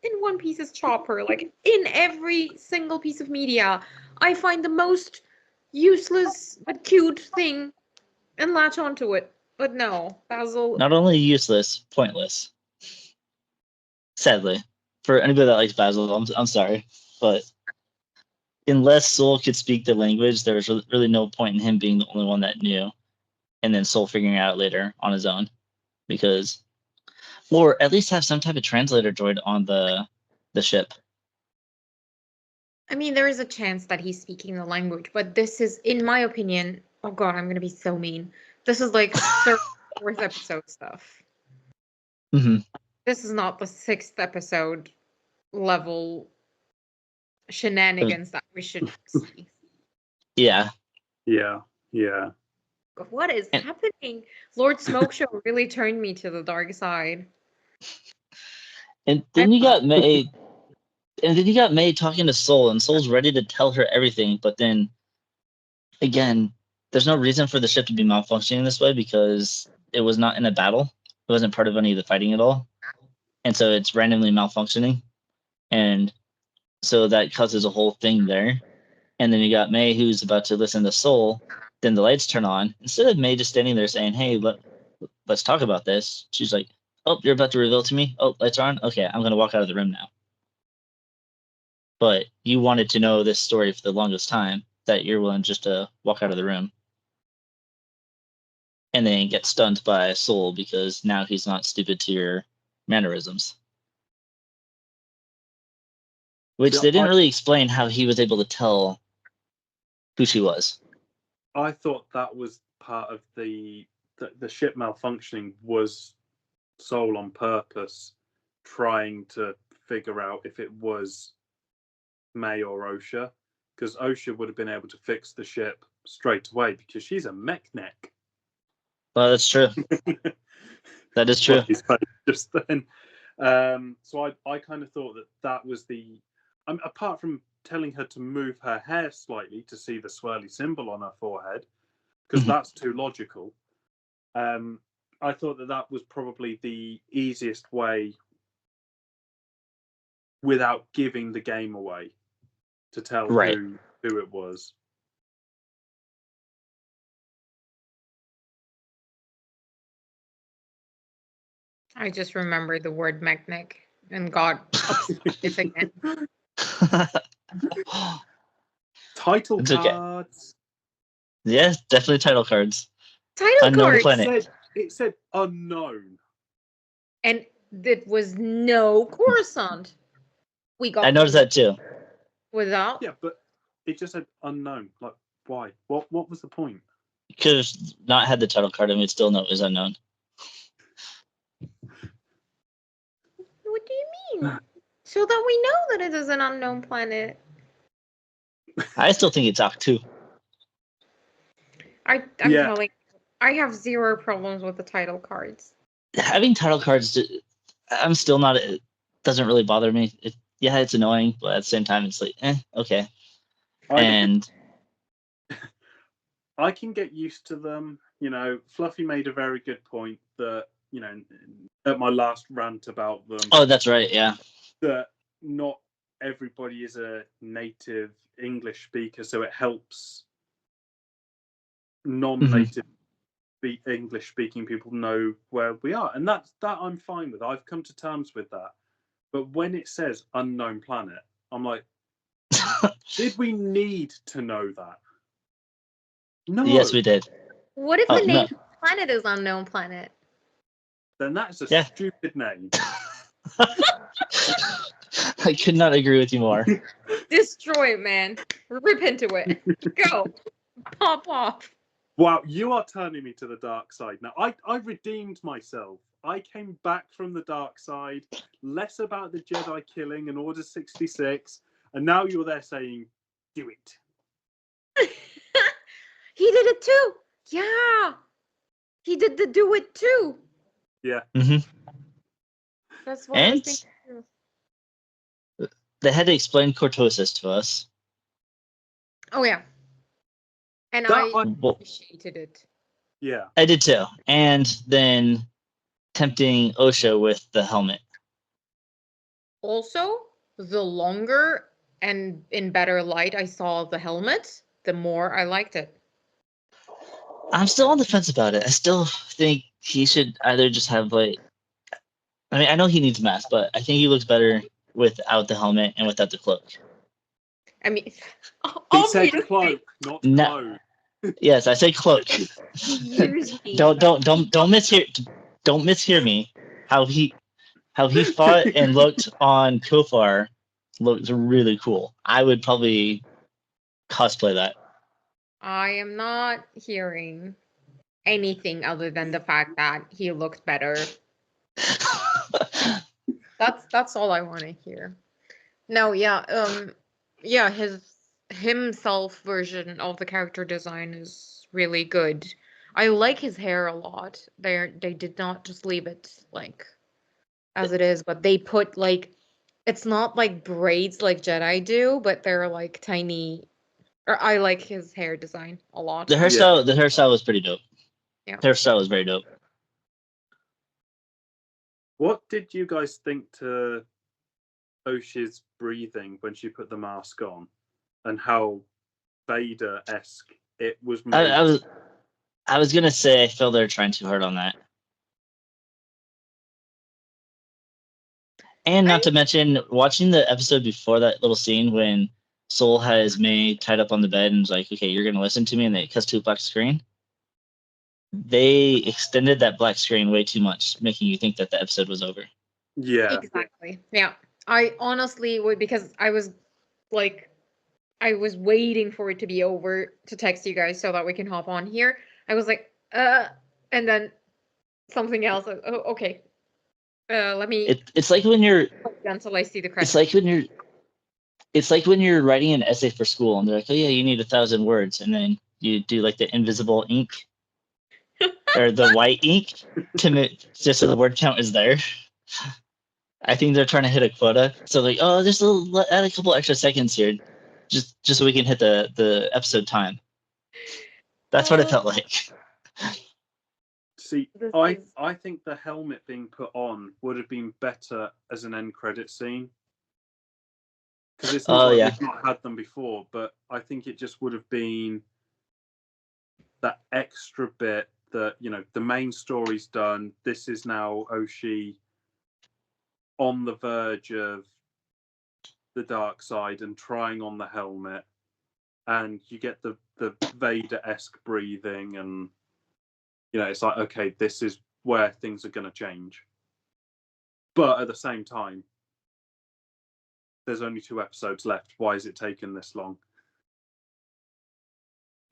in One Piece is Chopper. Like, in every single piece of media, I find the most useless but cute thing and latch onto it. But no, Basil. Not only useless, pointless. Sadly, for anybody that likes Basil, I'm sorry, but unless Soul could speak the language, there was really no point in him being the only one that knew, and then Soul figuring it out later on his own, because, or at least have some type of translator droid on the ship. I mean, there is a chance that he's speaking the language, but this is, in my opinion, oh god, I'm gonna be so mean. This is like third, fourth episode stuff. Mm-hmm. This is not the 6th episode level shenanigans that we should see. Yeah. What is happening? Lord Smokeshow really turned me to the dark side. And then you got May. And then you got May talking to Soul, and Soul's ready to tell her everything. But then, again, there's no reason for the ship to be malfunctioning this way because it was not in a battle. It wasn't part of any of the fighting at all. And so it's randomly malfunctioning. And so that causes a whole thing there. And then you got May who's about to listen to Soul. Then the lights turn on. Instead of May just standing there saying, hey, let's talk about this. She's like, oh, you're about to reveal to me? Oh, lights are on? Okay, I'm going to walk out of the room now. But you wanted to know this story for the longest time that you're willing just to walk out of the room. And then get stunned by Soul because now he's not stupid to your mannerisms. Which Yeah, they didn't really explain how he was able to tell who she was. I thought that was part of the ship malfunctioning was Soul on purpose trying to figure out if it was May or Osha, because Osha would have been able to fix the ship straight away because she's a mech neck. Well, that's true. That is true. Just then. So I kind of thought that was the... apart from telling her to move her hair slightly to see the swirly symbol on her forehead, because that's too logical. I thought that was probably the easiest way without giving the game away to tell who it was. I just remembered the word mechanic and got upset again. Title It's cards. Okay. Yes, definitely title cards. Title Unknown cards. planet. It said unknown. And it was no Coruscant. We got. I noticed that too. Without. Yeah, but it just said unknown. Like, why? What was the point? Could have not had the title card and we'd still know it was unknown. What do you mean? So that we know that it is an unknown planet. I still think it's Octu. I'm telling. I have zero problems with the title cards. Having title cards, I'm still not. It doesn't really bother me. It's annoying, but at the same time, it's like, okay. I can get used to them. You know, Fluffy made a very good point that, you know, at my last rant about them. Oh, that's right. Yeah. That not everybody is a native English speaker, so it helps non-native English speaking people know where we are, and that I'm fine with. I've come to terms with that. But when it says unknown planet, I'm like, did we need to know that? No. Yes, we did. What if the name of the planet is unknown planet? Then that's a stupid name. I could not agree with you more. Destroy it, man. Rip into it. Go. Pop off. Wow, you are turning me to the dark side now. I redeemed myself. I came back from the dark side, less about the Jedi killing and Order 66, and now you're there saying, do it. He did it too. Yeah. He did the do it too. Yeah. That's what I was thinking too. They had to explain cortosis to us. Oh, yeah. And I appreciated it. Yeah. I did too. And then tempting Osha with the helmet. Also, the longer and in better light I saw the helmet, the more I liked it. I'm still on the fence about it. I still think he should either just have I know he needs mask, but I think he looks better without the helmet and without the cloak. I mean, he said cloak, not clothes. Yes, I say cloak. Don't mishear me. How he fought and looked on Kofar looked really cool. I would probably cosplay that. I am not hearing anything other than the fact that he looked better. That's all I want to hear. No, his himself version of the character design is really good. I like his hair a lot. They did not just leave it like as it is, but they put it's not like braids like Jedi do, but they're like tiny. Or I like his hair design a lot. The hairstyle was pretty dope. Yeah. Hairstyle was very dope. What did you guys think to Osha's breathing when she put the mask on, and how Vader-esque it was made? I was gonna say I feel they're trying too hard on that. And not to mention, watching the episode before that little scene when Soul has May tied up on the bed and was like, okay, you're gonna listen to me, and they cuts to a black screen. They extended that black screen way too much, making you think that the episode was over. Yeah. Exactly. Yeah. I honestly would, because I was like, I was waiting for it to be over to text you guys so that we can hop on here. I was like, and then something else. Oh, okay. Let me It's like when you're until I see the credits. it's like when you're writing an essay for school and they're like, oh yeah, you need 1,000 words, and then you do like the invisible ink or the white ink to make just so the word count is there. I think they're trying to hit a quota, so like, oh, just add a couple extra seconds here, just so we can hit the episode time. That's what it felt like. See, I think the helmet being put on would have been better as an end credit scene. Because it's not we've not had them before, but I think it just would have been that extra bit that, the main story's done. This is now Oshii on the verge of the dark side and trying on the helmet, and you get the Vader-esque breathing, and it's like, okay, this is where things are going to change. But at the same time, there's only 2 episodes left. Why is it taking this long?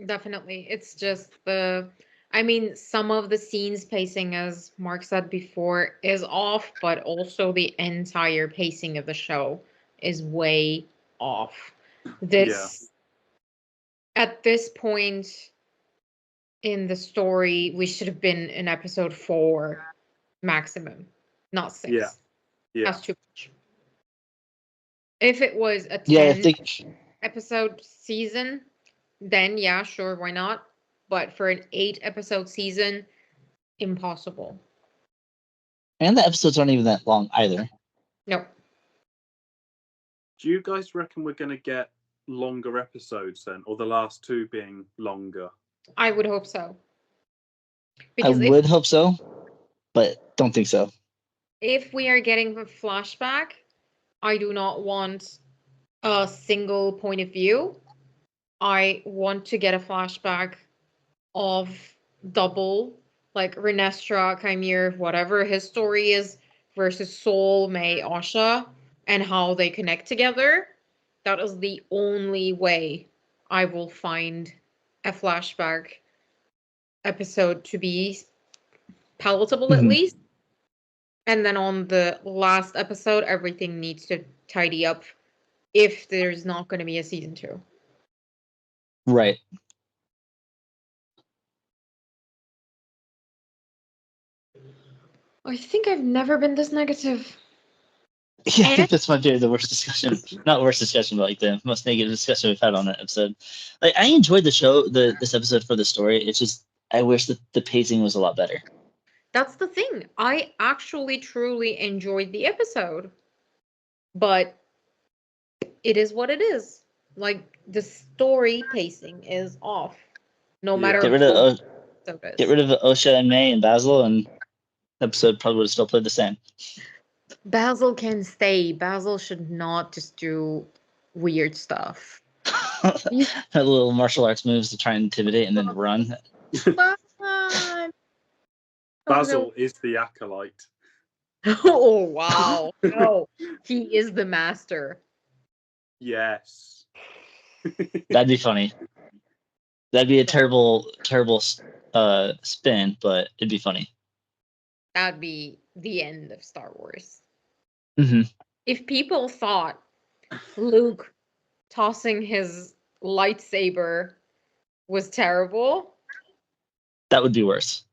Definitely. It's just some of the scenes pacing, as Mark said before, is off, but also the entire pacing of the show is way off. At this point in the story, we should have been in episode 4 maximum, not 6. Yeah. That's too much. If it was a 10 episode season, then yeah, sure, why not? But for an 8 episode season, impossible. And the episodes aren't even that long either. No. Do you guys reckon we're going to get longer episodes then, or the last 2 being longer? I would hope so. I would hope so, but don't think so. If we are getting a flashback, I do not want a single point of view. I want to get a flashback of double, like Renestra, Chimere, whatever his story is, versus Soul, May, Asha, and how they connect together. That is the only way I will find a flashback episode to be palatable, at least. And then on the last episode, everything needs to tidy up if there's not going to be a season 2. Right. I think I've never been this negative. Yeah, I think this might be the worst discussion. Not worst discussion, but like the most negative discussion we've had on that episode. Like, I enjoyed the show, this episode for the story. It's just I wish that the pacing was a lot better. That's the thing. I actually truly enjoyed the episode, but it is what it is. Like, the story pacing is off. No matter get rid of Osha and May and Basil, and the episode probably would have still played the same. Basil can stay. Basil should not just do weird stuff. Little martial arts moves to try and intimidate and then run. Basil is the Acolyte. Oh, wow. No, he is the master. Yes. That'd be funny. That'd be a terrible spin, but it'd be funny. That'd be the end of Star Wars. Mm-hmm. If people thought Luke tossing his lightsaber was terrible, that would be worse.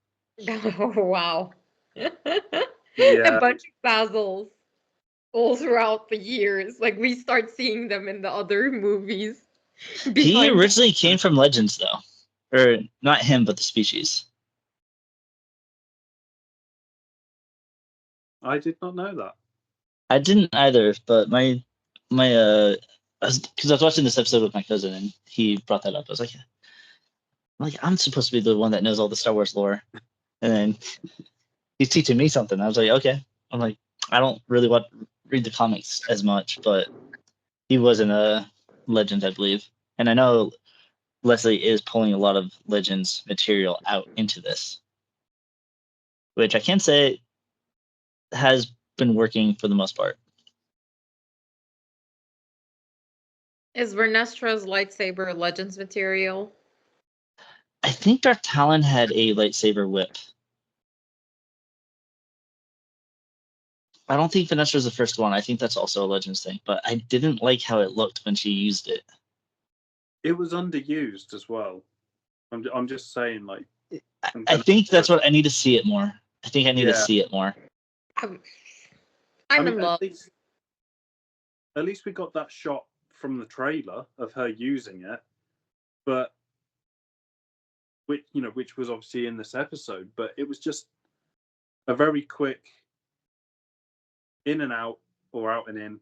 Oh, wow. Yeah. A bunch of Basils all throughout the years. Like, we start seeing them in the other movies. He originally came from Legends, though. Or not him, but the species. I did not know that. I didn't either, but because I was watching this episode with my cousin and he brought that up. I was like, I'm supposed to be the one that knows all the Star Wars lore, and then he's teaching me something. I was like, okay. I'm like, I don't really read the comics as much, but he was in a Legend, I believe, and I know Leslie is pulling a lot of Legends material out into this, which I can say has been working for the most part. Is Vernestra's lightsaber Legends material? I think Darth Talon had a lightsaber whip. I don't think Vanessa's the first one. I think that's also a Legends thing, but I didn't like how it looked when she used it. It was underused as well. I'm just saying, like. I think that's what I need to see it more. I think I need to see it more. I'm in love. At least we got that shot from the trailer of her using it, but which was obviously in this episode, but it was just a very quick in and out or out and in.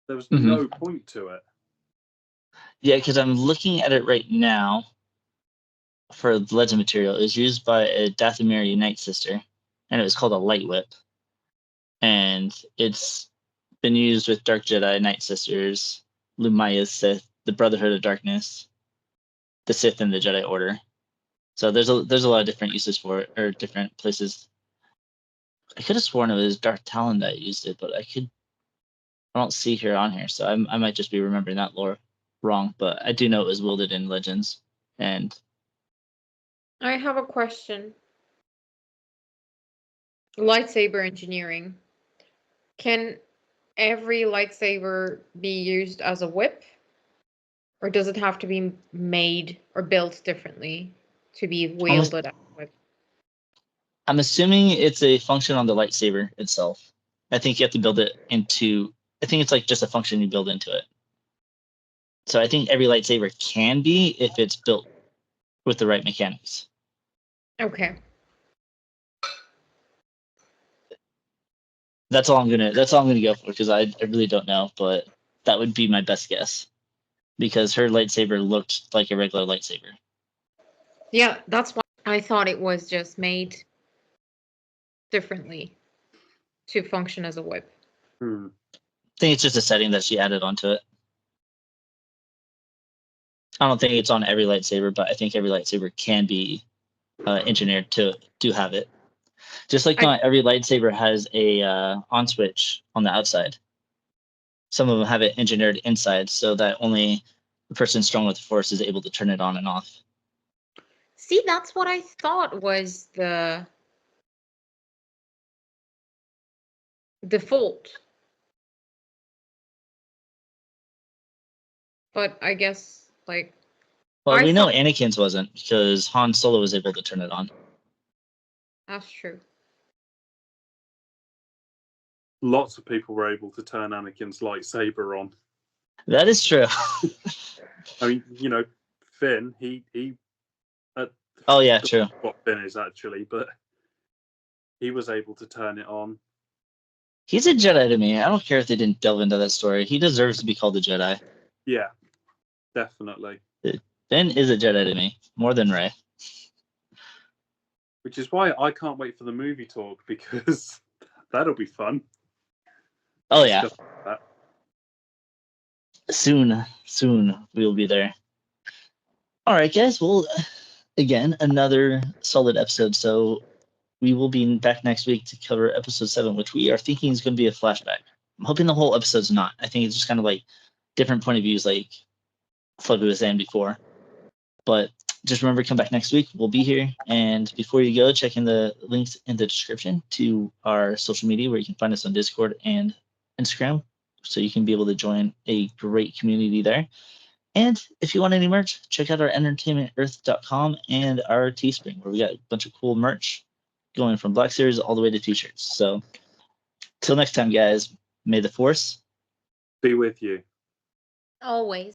There was no point to it. Yeah, because I'm looking at it right now for the Legend material. It was used by a Dathomiri Night Sister, and it was called a Light Whip. And it's been used with Dark Jedi Night Sisters, Lumaya's Sith, the Brotherhood of Darkness, the Sith, and the Jedi Order. So there's a lot of different uses for it, or different places. I could have sworn it was Darth Talon that used it, but I don't see her on here, so I might just be remembering that lore wrong. But I do know it was wielded in Legends. And I have a question. Lightsaber engineering. Can every lightsaber be used as a whip? Or does it have to be made or built differently to be wielded as a whip? I'm assuming it's a function on the lightsaber itself. I think you have to build it into. I think it's like just a function you build into it. So I think every lightsaber can be if it's built with the right mechanics. Okay. That's all I'm gonna go for, because I really don't know, but that would be my best guess, because her lightsaber looked like a regular lightsaber. Yeah, that's why I thought it was just made differently to function as a whip. I think it's just a setting that she added onto it. I don't think it's on every lightsaber, but I think every lightsaber can be engineered to have it. Just like not every lightsaber has a on switch on the outside. Some of them have it engineered inside, so that only the person strong with the Force is able to turn it on and off. See, that's what I thought was the default. But I guess, like... Well, we know Anakin's wasn't, because Han Solo was able to turn it on. That's true. Lots of people were able to turn Anakin's lightsaber on. That is true. I mean, Finn, he oh yeah, true. What Finn is actually, but he was able to turn it on. He's a Jedi to me. I don't care if they didn't delve into that story. He deserves to be called a Jedi. Yeah, definitely. Finn is a Jedi to me, more than Rey. Which is why I can't wait for the movie talk, because that'll be fun. Oh yeah. Soon we'll be there. All right, guys. Well, again, another solid episode. So we will be back next week to cover episode 7, which we are thinking is going to be a flashback. I'm hoping the whole episode's not. I think it's just kind of like different point of views, like Flood was saying before. But just remember, come back next week. We'll be here. And before you go, check in the links in the description to our social media, where you can find us on Discord and Instagram, so you can be able to join a great community there. And if you want any merch, check out our entertainmentearth.com and our Teespring, where we got a bunch of cool merch going from Black Series all the way to t-shirts. So till next time, guys, may the Force be with you. Always.